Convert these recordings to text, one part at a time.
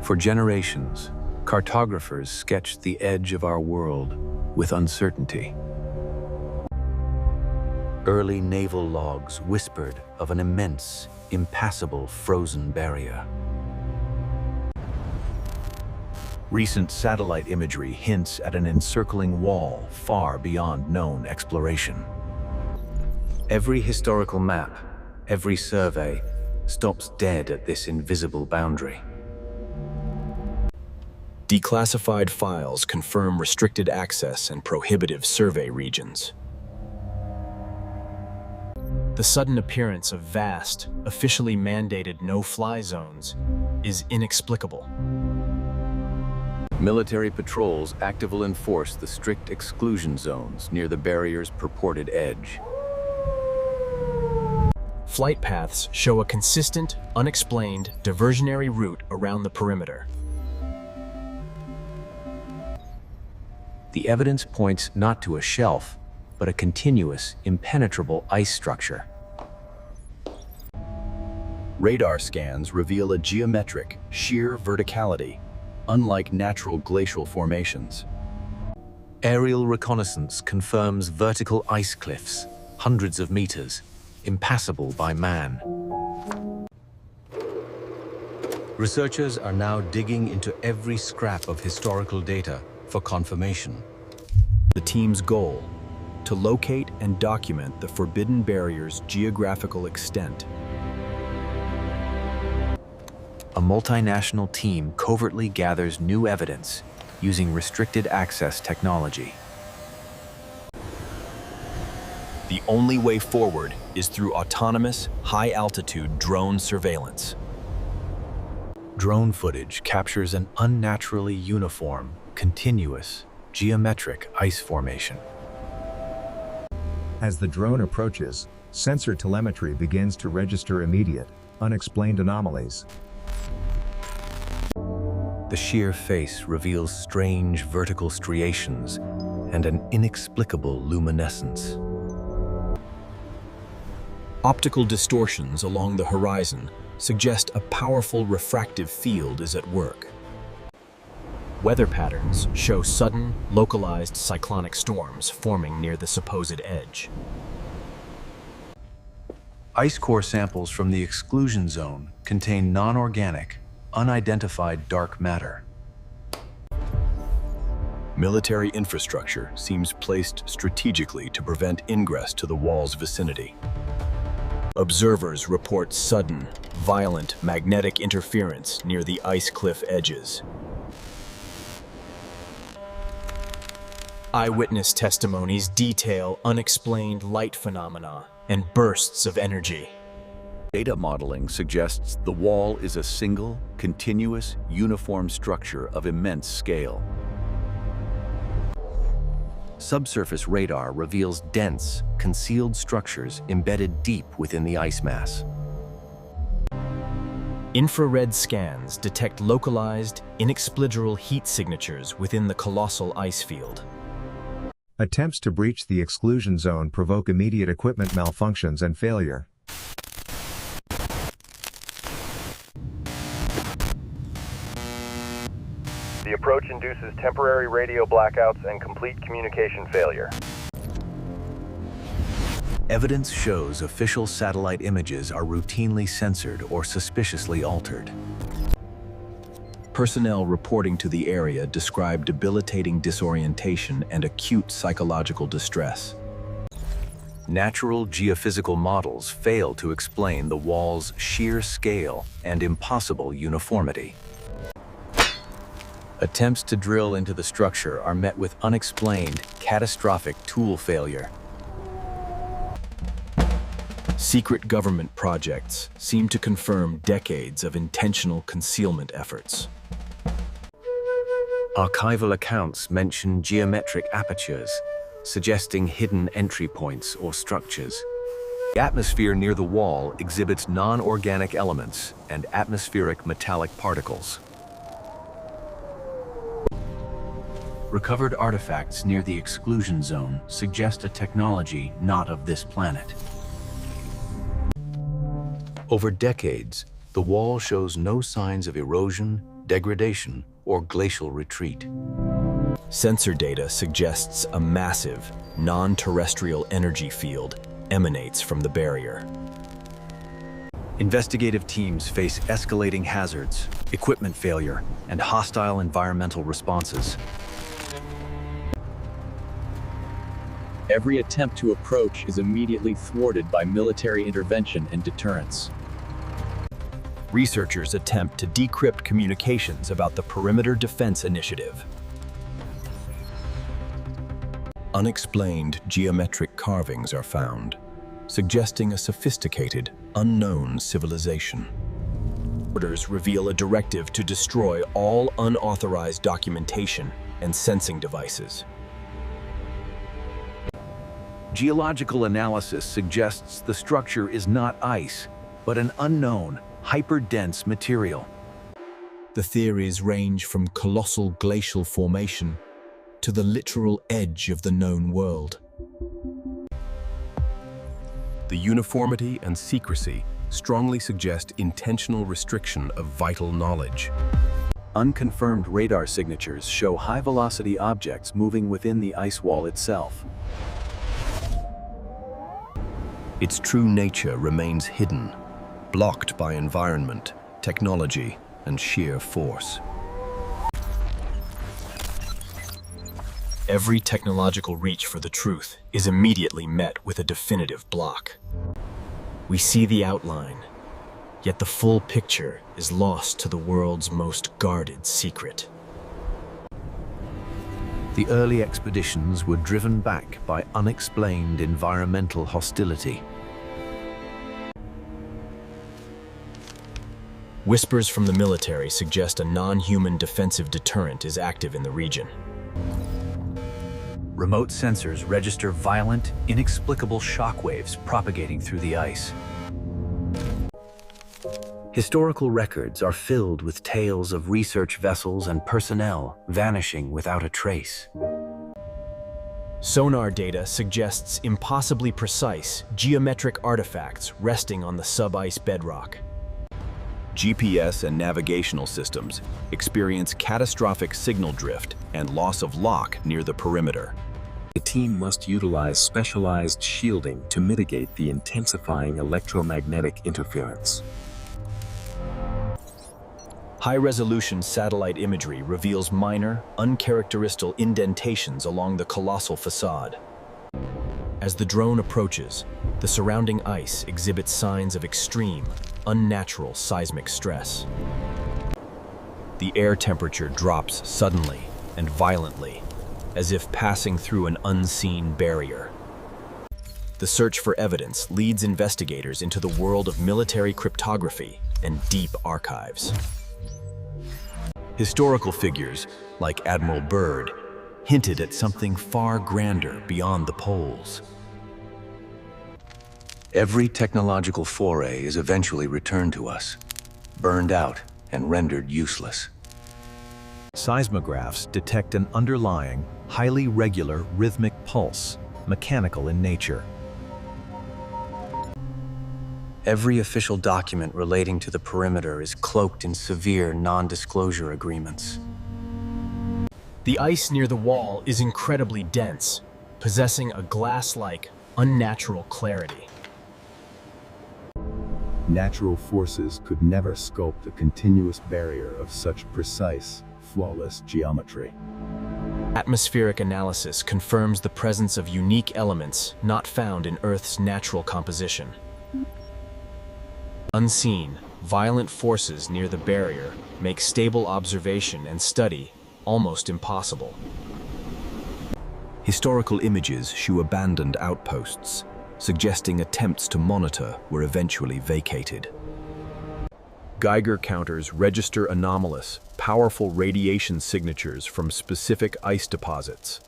For generations, cartographers sketched the edge of our world with uncertainty. Early naval logs whispered of an immense, impassable frozen barrier. Recent satellite imagery hints at an encircling wall far beyond known exploration. Every historical map, every survey, stops dead at this invisible boundary. Declassified files confirm restricted access and prohibitive survey regions. The sudden appearance of vast, officially mandated no-fly zones is inexplicable. Military patrols actively enforce the strict exclusion zones near the barrier's purported edge. Flight paths show a consistent, unexplained, diversionary route around the perimeter. The evidence points not to a shelf, but a continuous, impenetrable ice structure. Radar scans reveal a geometric, sheer verticality, unlike natural glacial formations. Aerial reconnaissance confirms vertical ice cliffs, hundreds of meters, impassable by man. Researchers are now digging into every scrap of historical data for confirmation. The team's goal: to locate and document the forbidden barrier's geographical extent. A multinational team covertly gathers new evidence using restricted access technology. The only way forward is through autonomous, high-altitude drone surveillance. Drone footage captures an unnaturally uniform, continuous, geometric ice formation. As the drone approaches, sensor telemetry begins to register immediate, unexplained anomalies. The sheer face reveals strange vertical striations and an inexplicable luminescence. Optical distortions along the horizon suggest a powerful refractive field is at work. Weather patterns show sudden, localized cyclonic storms forming near the supposed edge. Ice core samples from the exclusion zone contain non-organic, unidentified dark matter. Military infrastructure seems placed strategically to prevent ingress to the wall's vicinity. Observers report sudden, violent magnetic interference near the ice cliff edges. Eyewitness testimonies detail unexplained light phenomena and bursts of energy. Data modeling suggests the wall is a single, continuous, uniform structure of immense scale. Subsurface radar reveals dense, concealed structures embedded deep within the ice mass. Infrared scans detect localized, inexplicable heat signatures within the colossal ice field. Attempts to breach the exclusion zone provoke immediate equipment malfunctions and failure. The approach induces temporary radio blackouts and complete communication failure. Evidence shows official satellite images are routinely censored or suspiciously altered. Personnel reporting to the area describe debilitating disorientation and acute psychological distress. Natural geophysical models fail to explain the wall's sheer scale and impossible uniformity. Attempts to drill into the structure are met with unexplained, catastrophic tool failure. Secret government projects seem to confirm decades of intentional concealment efforts. Archival accounts mention geometric apertures, suggesting hidden entry points or structures. The atmosphere near the wall exhibits non-organic elements and atmospheric metallic particles. Recovered artifacts near the exclusion zone suggest a technology not of this planet. Over decades, the wall shows no signs of erosion, degradation, or glacial retreat. Sensor data suggests a massive, non-terrestrial energy field emanates from the barrier. Investigative teams face escalating hazards, equipment failure, and hostile environmental responses. Every attempt to approach is immediately thwarted by military intervention and deterrence. Researchers attempt to decrypt communications about the Perimeter Defense Initiative. Unexplained geometric carvings are found, suggesting a sophisticated, unknown civilization. Orders reveal a directive to destroy all unauthorized documentation and sensing devices. Geological analysis suggests the structure is not ice, but an unknown, hyperdense material. The theories range from colossal glacial formation to the literal edge of the known world. The uniformity and secrecy strongly suggest intentional restriction of vital knowledge. Unconfirmed radar signatures show high-velocity objects moving within the ice wall itself. Its true nature remains hidden, blocked by environment, technology, and sheer force. Every technological reach for the truth is immediately met with a definitive block. We see the outline, yet the full picture is lost to the world's most guarded secret. The early expeditions were driven back by unexplained environmental hostility. Whispers from the military suggest a non-human defensive deterrent is active in the region. Remote sensors register violent, inexplicable shockwaves propagating through the ice. Historical records are filled with tales of research vessels and personnel vanishing without a trace. Sonar data suggests impossibly precise, geometric artifacts resting on the sub-ice bedrock. GPS and navigational systems experience catastrophic signal drift and loss of lock near the perimeter. The team must utilize specialized shielding to mitigate the intensifying electromagnetic interference. High-resolution satellite imagery reveals minor, uncharacteristic indentations along the colossal facade. As the drone approaches, the surrounding ice exhibits signs of extreme, unnatural seismic stress. The air temperature drops suddenly and violently, as if passing through an unseen barrier. The search for evidence leads investigators into the world of military cryptography and deep archives. Historical figures, like Admiral Byrd, hinted at something far grander beyond the poles. Every technological foray is eventually returned to us, burned out and rendered useless. Seismographs detect an underlying, highly regular rhythmic pulse, mechanical in nature. Every official document relating to the perimeter is cloaked in severe non-disclosure agreements. The ice near the wall is incredibly dense, possessing a glass-like, unnatural clarity. Natural forces could never sculpt a continuous barrier of such precise, flawless geometry. Atmospheric analysis confirms the presence of unique elements not found in Earth's natural composition. Unseen, violent forces near the barrier make stable observation and study almost impossible. Historical images show abandoned outposts, suggesting attempts to monitor were eventually vacated. Geiger counters register anomalous, powerful radiation signatures from specific ice deposits.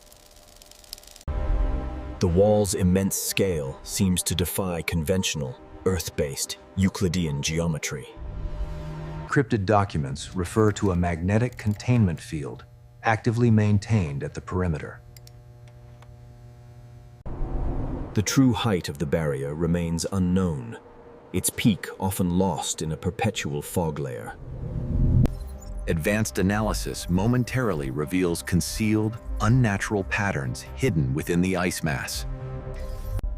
The wall's immense scale seems to defy conventional, Earth-based Euclidean geometry. Encrypted documents refer to a magnetic containment field actively maintained at the perimeter. The true height of the barrier remains unknown, its peak often lost in a perpetual fog layer. Advanced analysis momentarily reveals concealed, unnatural patterns hidden within the ice mass.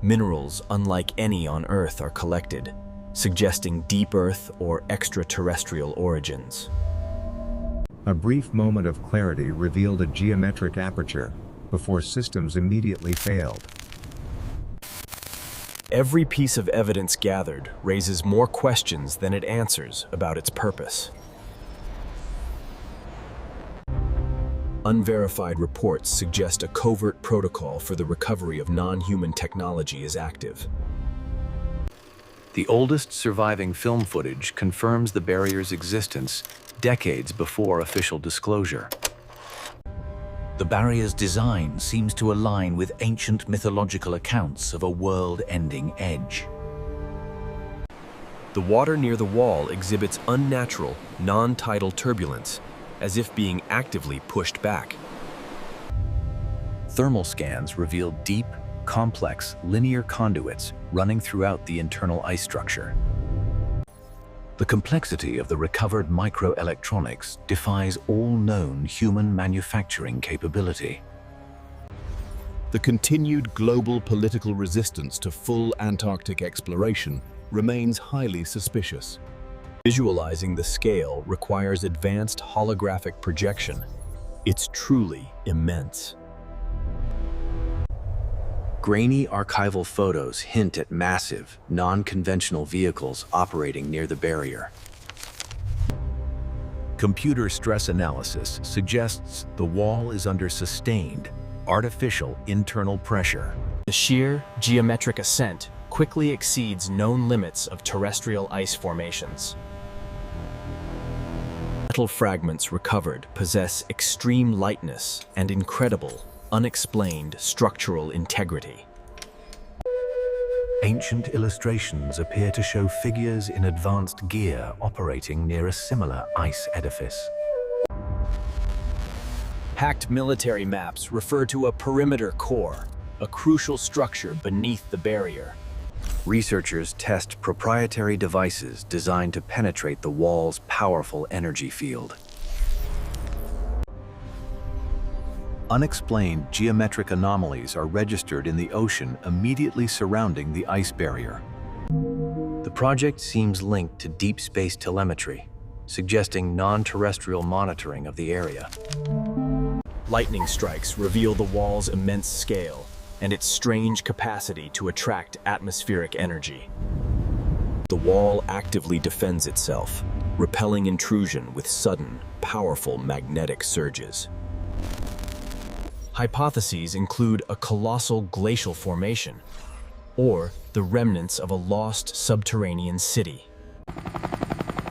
Minerals unlike any on Earth are collected, suggesting deep Earth or extraterrestrial origins. A brief moment of clarity revealed a geometric aperture, before systems immediately failed. Every piece of evidence gathered raises more questions than it answers about its purpose. Unverified reports suggest a covert protocol for the recovery of non-human technology is active. The oldest surviving film footage confirms the barrier's existence decades before official disclosure. The barrier's design seems to align with ancient mythological accounts of a world-ending edge. The water near the wall exhibits unnatural, non-tidal turbulence, as if being actively pushed back. Thermal scans reveal deep, complex, linear conduits running throughout the internal ice structure. The complexity of the recovered microelectronics defies all known human manufacturing capability. The continued global political resistance to full Antarctic exploration remains highly suspicious. Visualizing the scale requires advanced holographic projection. It's truly immense. Grainy archival photos hint at massive, non-conventional vehicles operating near the barrier. Computer stress analysis suggests the wall is under sustained, artificial internal pressure. The sheer geometric ascent quickly exceeds known limits of terrestrial ice formations. Metal fragments recovered possess extreme lightness and incredible, unexplained structural integrity. Ancient illustrations appear to show figures in advanced gear operating near a similar ice edifice. Hacked military maps refer to a perimeter core, a crucial structure beneath the barrier. Researchers test proprietary devices designed to penetrate the wall's powerful energy field. Unexplained geometric anomalies are registered in the ocean immediately surrounding the ice barrier. The project seems linked to deep space telemetry, suggesting non-terrestrial monitoring of the area. Lightning strikes reveal the wall's immense scale and its strange capacity to attract atmospheric energy. The wall actively defends itself, repelling intrusion with sudden, powerful magnetic surges. Hypotheses include a colossal glacial formation, or the remnants of a lost subterranean city.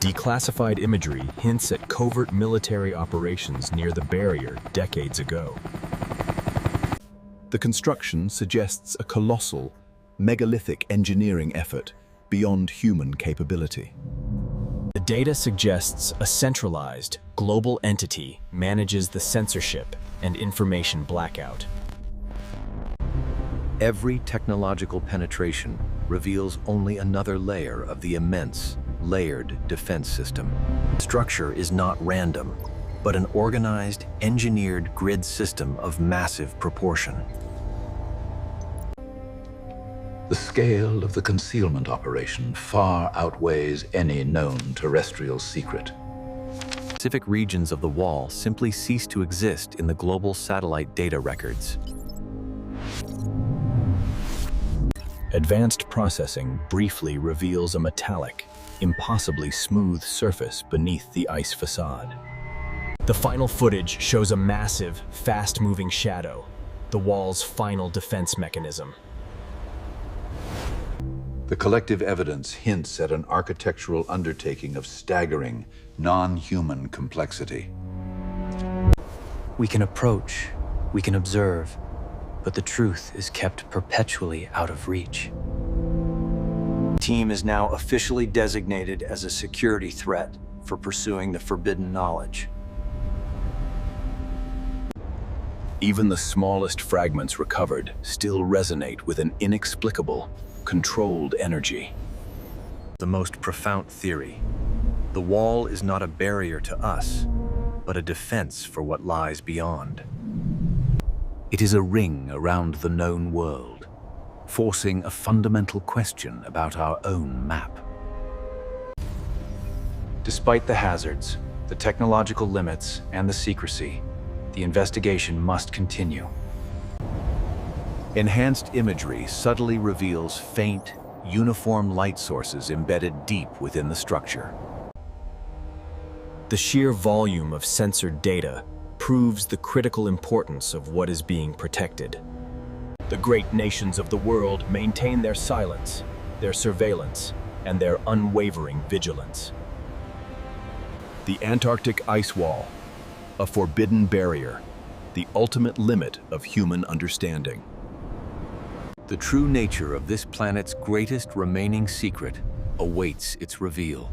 Declassified imagery hints at covert military operations near the barrier decades ago. The construction suggests a colossal, megalithic engineering effort beyond human capability. The data suggests a centralized, global entity manages the censorship and information blackout. Every technological penetration reveals only another layer of the immense, layered defense system. Structure is not random, but an organized, engineered grid system of massive proportion. The scale of the concealment operation far outweighs any known terrestrial secret. Specific regions of the wall simply cease to exist in the global satellite data records. Advanced processing briefly reveals a metallic, impossibly smooth surface beneath the ice facade. The final footage shows a massive, fast-moving shadow, the wall's final defense mechanism. The collective evidence hints at an architectural undertaking of staggering, non-human complexity. We can approach, we can observe, but the truth is kept perpetually out of reach. The team is now officially designated as a security threat for pursuing the forbidden knowledge. Even the smallest fragments recovered still resonate with an inexplicable, controlled energy. The most profound theory. The wall is not a barrier to us, but a defense for what lies beyond. It is a ring around the known world, forcing a fundamental question about our own map. Despite the hazards, the technological limits, and the secrecy, the investigation must continue. Enhanced imagery subtly reveals faint, uniform light sources embedded deep within the structure. The sheer volume of censored data proves the critical importance of what is being protected. The great nations of the world maintain their silence, their surveillance, and their unwavering vigilance. The Antarctic Ice Wall, a forbidden barrier, the ultimate limit of human understanding. The true nature of this planet's greatest remaining secret awaits its reveal.